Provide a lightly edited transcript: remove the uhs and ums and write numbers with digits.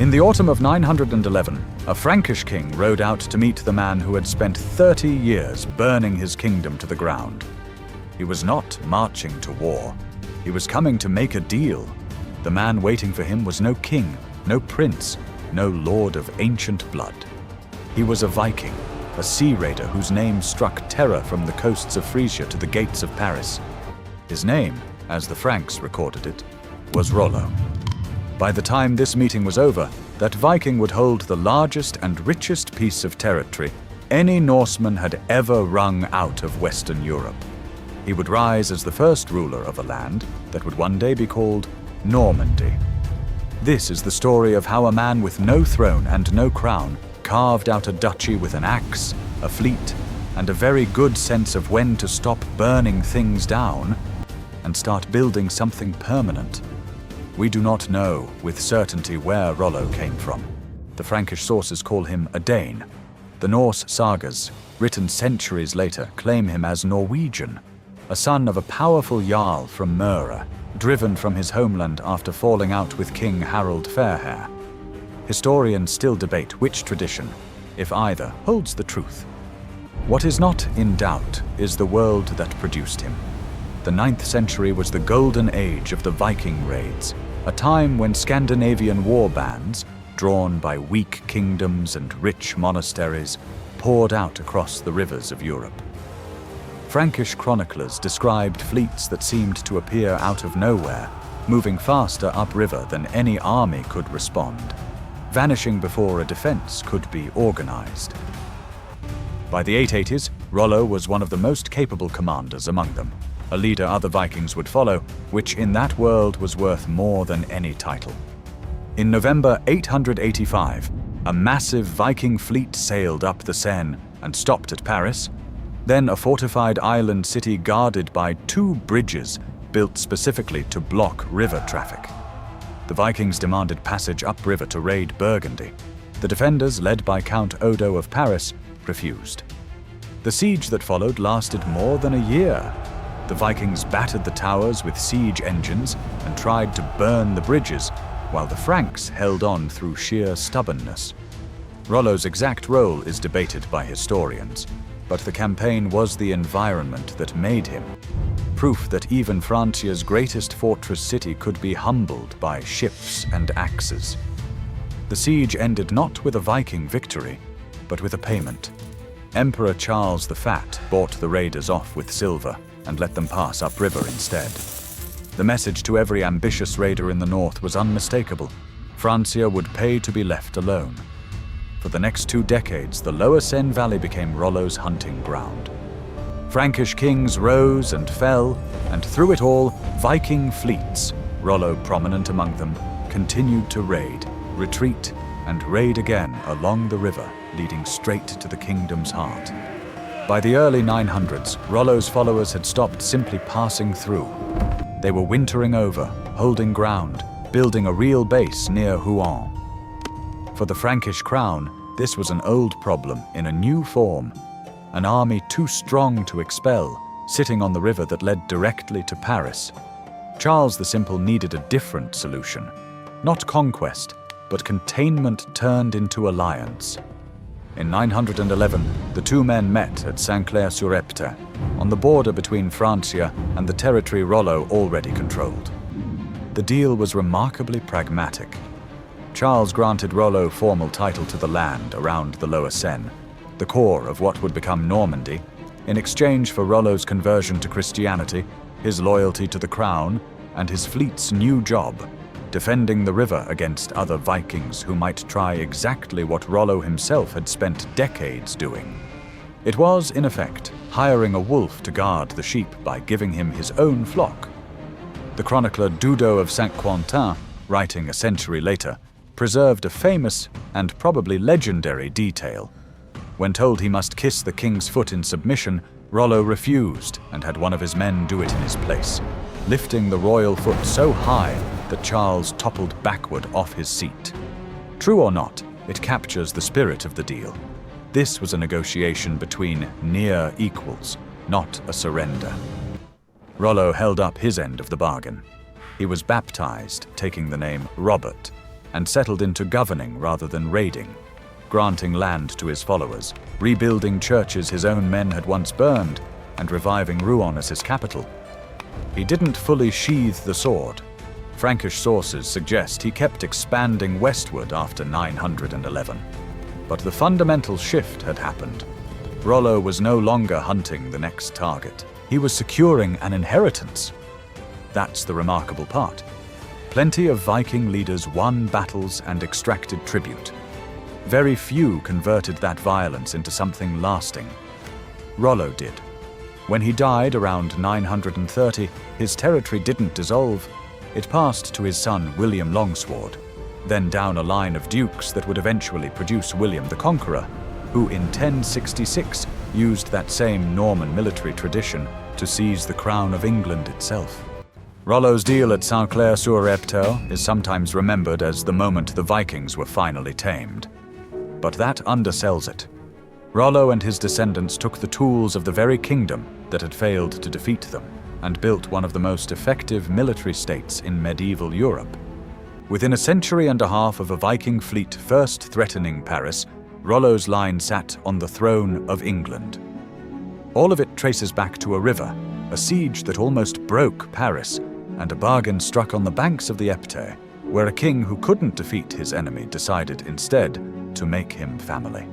In the autumn of 911, a Frankish king rode out to meet the man who had spent 30 years burning his kingdom to the ground. He was not marching to war. He was coming to make a deal. The man waiting for him was no king, no prince, no lord of ancient blood. He was a Viking, a sea raider whose name struck terror from the coasts of Francia to the gates of Paris. His name, as the Franks recorded it, was Rollo. By the time this meeting was over, that Viking would hold the largest and richest piece of territory any Norseman had ever wrung out of Western Europe. He would rise as the first ruler of a land that would one day be called Normandy. This is the story of how a man with no throne and no crown carved out a duchy with an axe, a fleet, and a very good sense of when to stop burning things down and start building something permanent. We do not know with certainty where Rollo came from. The Frankish sources call him a Dane. The Norse sagas, written centuries later, claim him as Norwegian, a son of a powerful jarl from Møre, driven from his homeland after falling out with King Harald Fairhair. Historians still debate which tradition, if either, holds the truth. What is not in doubt is the world that produced him. The 9th century was the golden age of the Viking raids, a time when Scandinavian war bands, drawn by weak kingdoms and rich monasteries, poured out across the rivers of Europe. Frankish chroniclers described fleets that seemed to appear out of nowhere, moving faster upriver than any army could respond, vanishing before a defense could be organized. By the 880s, Rollo was one of the most capable commanders among them, a leader other Vikings would follow, which in that world was worth more than any title. In November 885, a massive Viking fleet sailed up the Seine and stopped at Paris, then a fortified island city guarded by 2 bridges built specifically to block river traffic. The Vikings demanded passage upriver to raid Burgundy. The defenders, led by Count Odo of Paris, refused. The siege that followed lasted more than a year. The Vikings battered the towers with siege engines and tried to burn the bridges, while the Franks held on through sheer stubbornness. Rollo's exact role is debated by historians, but the campaign was the environment that made him. Proof that even Francia's greatest fortress city could be humbled by ships and axes. The siege ended not with a Viking victory, but with a payment. Emperor Charles the Fat bought the raiders off with silver and let them pass upriver instead. The message to every ambitious raider in the north was unmistakable. Francia would pay to be left alone. For the next 2 decades, the lower Seine Valley became Rollo's hunting ground. Frankish kings rose and fell, and through it all, Viking fleets, Rollo prominent among them, continued to raid, retreat, and raid again along the river, leading straight to the kingdom's heart. By the early 900s, Rollo's followers had stopped simply passing through. They were wintering over, holding ground, building a real base near Rouen. For the Frankish crown, this was an old problem in a new form. An army too strong to expel, sitting on the river that led directly to Paris. Charles the Simple needed a different solution. Not conquest, but containment turned into alliance. In 911, the 2 men met at Saint-Clair-sur-Epte, on the border between Francia and the territory Rollo already controlled. The deal was remarkably pragmatic. Charles granted Rollo formal title to the land around the lower Seine, the core of what would become Normandy, in exchange for Rollo's conversion to Christianity, his loyalty to the crown, and his fleet's new job, defending the river against other Vikings who might try exactly what Rollo himself had spent decades doing. It was, in effect, hiring a wolf to guard the sheep by giving him his own flock. The chronicler Dudo of Saint-Quentin, writing a century later, preserved a famous and probably legendary detail. When told he must kiss the king's foot in submission, Rollo refused and had one of his men do it in his place, lifting the royal foot so high that Charles toppled backward off his seat. True or not, it captures the spirit of the deal. This was a negotiation between near equals, not a surrender. Rollo held up his end of the bargain. He was baptized, taking the name Robert. and settled into governing rather than raiding, granting land to his followers, rebuilding churches his own men had once burned, and reviving Rouen as his capital. He didn't fully sheathe the sword. Frankish sources suggest he kept expanding westward after 911. But the fundamental shift had happened. Rollo was no longer hunting the next target. He was securing an inheritance. That's the remarkable part. Plenty of Viking leaders won battles and extracted tribute. Very few converted that violence into something lasting. Rollo did. When he died around 930, his territory didn't dissolve. It passed to his son William Longsword, then down a line of dukes that would eventually produce William the Conqueror, who in 1066 used that same Norman military tradition to seize the crown of England itself. Rollo's deal at Saint-Clair-sur-Epte is sometimes remembered as the moment the Vikings were finally tamed. But that undersells it. Rollo and his descendants took the tools of the very kingdom that had failed to defeat them and built one of the most effective military states in medieval Europe. Within a century and a half of a Viking fleet first threatening Paris, Rollo's line sat on the throne of England. All of it traces back to a river, a siege that almost broke Paris, and a bargain struck on the banks of the Epte, where a king who couldn't defeat his enemy decided instead to make him family.